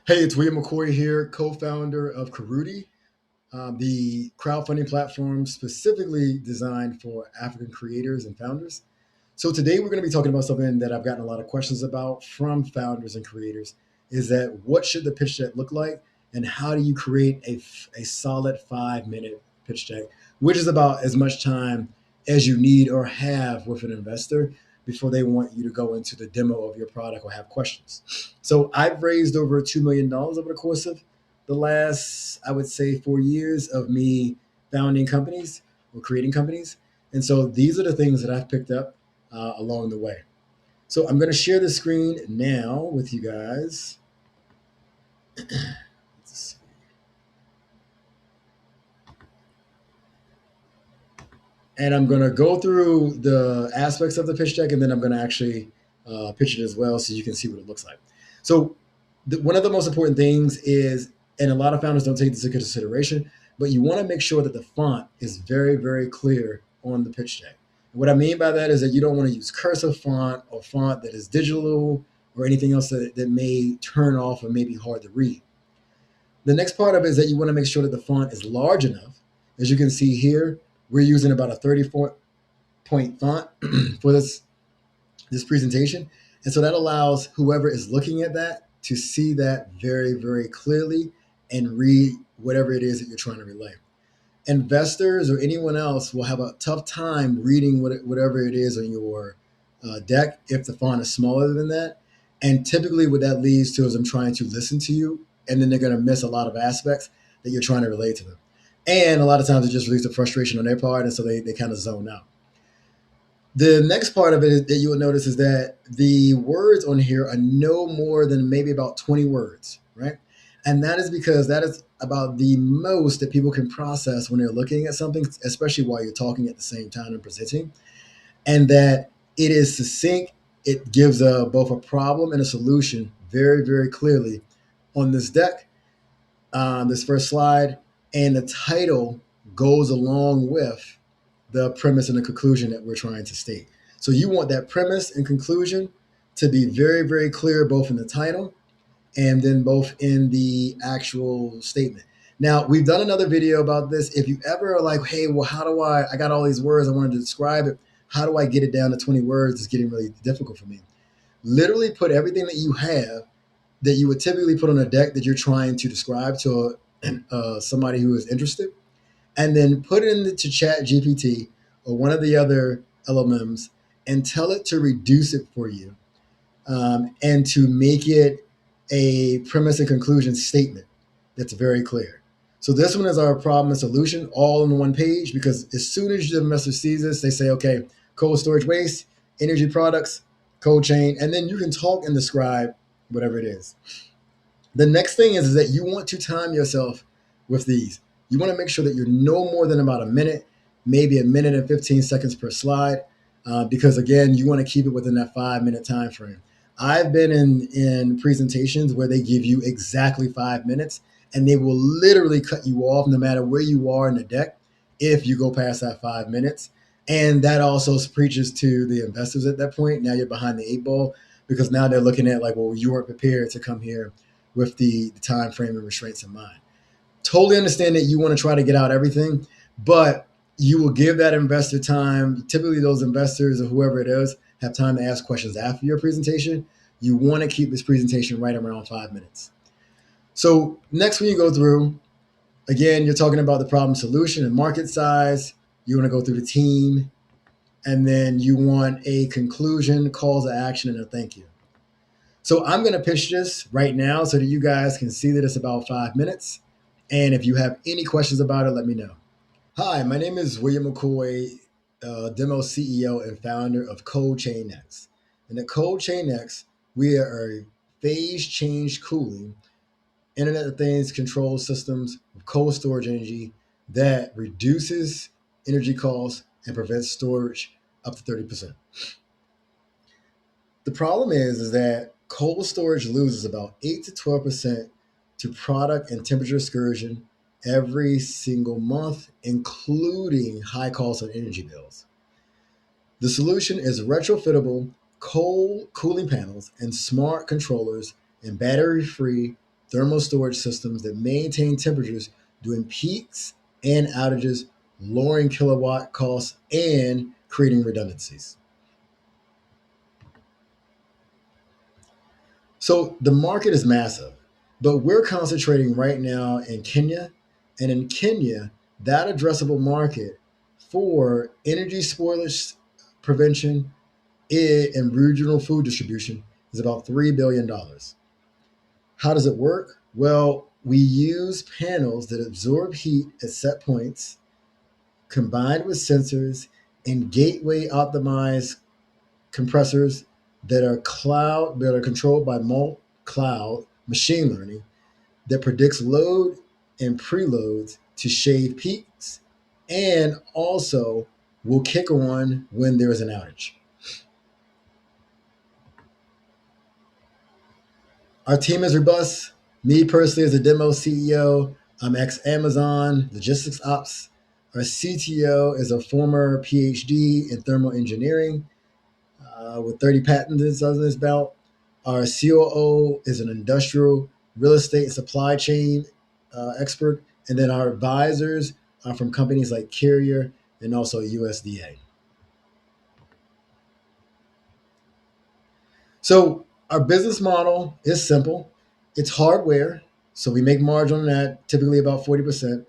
Hey, it's William McCoy here, co-founder of Kurudy, the crowdfunding platform specifically designed for African creators and founders. So today we're going to be talking about something that I've gotten a lot of questions about from founders and creators is that what should the pitch deck look like and how do you create a solid 5 minute pitch deck, which is about as much time as you need or have with an investor before they want you to go into the demo of your product or have questions. So I've raised over $2 million over the course of the last, I would say, 4 years of me founding companies or creating companies. And so these are the things that I've picked up along the way. So I'm going to share the screen now with you guys. And I'm going to go through the aspects of the pitch deck, and then I'm going to actually pitch it as well so you can see what it looks like. So one of the most important things is, and a lot of founders don't take this into consideration, but you want to make sure that the font is very, very clear on the pitch deck. What I mean by that is that you don't want to use cursive font or font that is digital or anything else that may turn off or may be hard to read. The next part of it is that you want to make sure that the font is large enough. As you can see here, we're using about a 34-point font for this presentation. And so that allows whoever is looking at that to see that very, very clearly and read whatever it is that you're trying to relay. Investors or anyone else will have a tough time reading whatever it is on your deck if the font is smaller than that. And typically, what that leads to is them trying to listen to you, and then they're going to miss a lot of aspects that you're trying to relate to them. And a lot of times, it just releases the frustration on their part, and so they kind of zone out. The next part of it that you will notice is that the words on here are no more than maybe about 20 words, right? And that is because that is about the most that people can process when they're looking at something, especially while you're talking at the same time and presenting. And that it is succinct. It gives both a problem and a solution very, very clearly on this deck, this first slide. And the title goes along with the premise and the conclusion that we're trying to state. So you want that premise and conclusion to be very, very clear, both in the title and then both in the actual statement. Now, we've done another video about this. If you ever are like, hey, well, how do I got all these words, I wanted to describe it. How do I get it down to 20 words? It's getting really difficult for me. Literally put everything that you have that you would typically put on a deck that you're trying to describe to somebody who is interested, and then put it into Chat GPT or one of the other LLMs and tell it to reduce it for you, and to make it a premise and conclusion statement that's very clear. So this one is our problem and solution all on one page, because as soon as the investor sees this, they say, okay, cold storage waste, energy products, cold chain, and then you can talk and describe whatever it is. The next thing is that you want to time yourself with these. You want to make sure that you're no more than about a minute, maybe a minute and 15 seconds per slide, because again, you want to keep it within that 5 minute time frame. I've been in presentations where they give you exactly 5 minutes, and they will literally cut you off no matter where you are in the deck if you go past that 5 minutes. And that also preaches to the investors at that point. Now you're behind the eight ball, because now they're looking at like, well, you weren't prepared to come here with the time frame and restraints in mind. Totally understand that you want to try to get out everything, but you will give that investor time. Typically, those investors or whoever it is have time to ask questions after your presentation. You want to keep this presentation right around 5 minutes. So next, when you go through, again, you're talking about the problem solution and market size. You want to go through the team, and then you want a conclusion, calls to action, and a thank you. So I'm going to pitch this right now so that you guys can see that it's about 5 minutes. And if you have any questions about it, let me know. Hi, my name is William McCoy, Demo CEO and founder of Cold Chain X. And at Cold Chain X, we are a phase change cooling, Internet of Things control systems with cold storage energy that reduces energy costs and prevents storage up to 30%. The problem is that cold storage loses about 8 to 12% to product and temperature excursion every single month, including high costs on energy bills. The solution is retrofittable cold cooling panels and smart controllers and battery-free thermal storage systems that maintain temperatures during peaks and outages, lowering kilowatt costs and creating redundancies. So the market is massive, but we're concentrating right now in Kenya. And in Kenya, that addressable market for energy spoilage prevention and regional food distribution is about $3 billion. How does it work? Well, we use panels that absorb heat at set points, combined with sensors and gateway optimized compressors that are controlled by cloud machine learning that predicts load and preloads to shave peaks and also will kick on when there is an outage. Our team is robust. Me personally, as a demo CEO, I'm ex Amazon logistics ops. Our CTO is a former PhD in thermal engineering with 30 patents under his belt. Our COO is an industrial real estate and supply chain expert. And then our advisors are from companies like Carrier and also USDA. So our business model is simple. It's hardware. So we make margin on that, typically about 40%,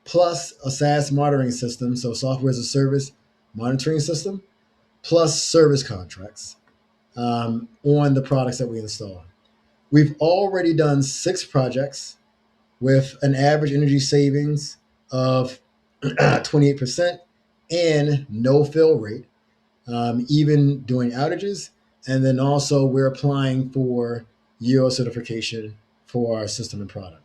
plus a SaaS monitoring system, so software as a service monitoring system, plus service contracts on the products that we install. We've already done 6 projects with an average energy savings of 28% and no fail rate, even during outages. And then also, we're applying for Euro certification for our system and product.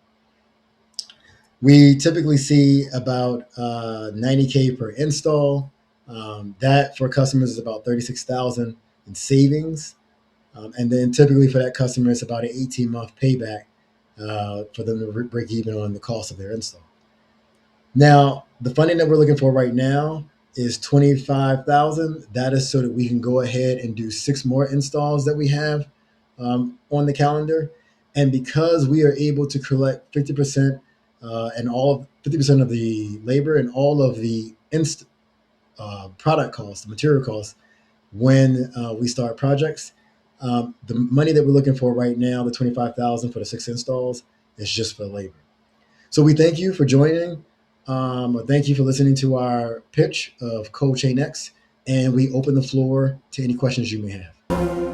We typically see about 90K per install. That for customers is about 36,000 in savings. And then typically for that customer, it's about an 18-month payback for them to break even on the cost of their install. Now, the funding that we're looking for right now is 25,000. That is so that we can go ahead and do 6 more installs that we have on the calendar. And because we are able to collect 50% and all of 50% of the labor and all of the product costs, the material costs, when we start projects, the money that we're looking for right now, the 25,000 for the 6 installs, is just for labor. So we thank you for joining. Thank you for listening to our pitch of Cold Chain X, and we open the floor to any questions you may have.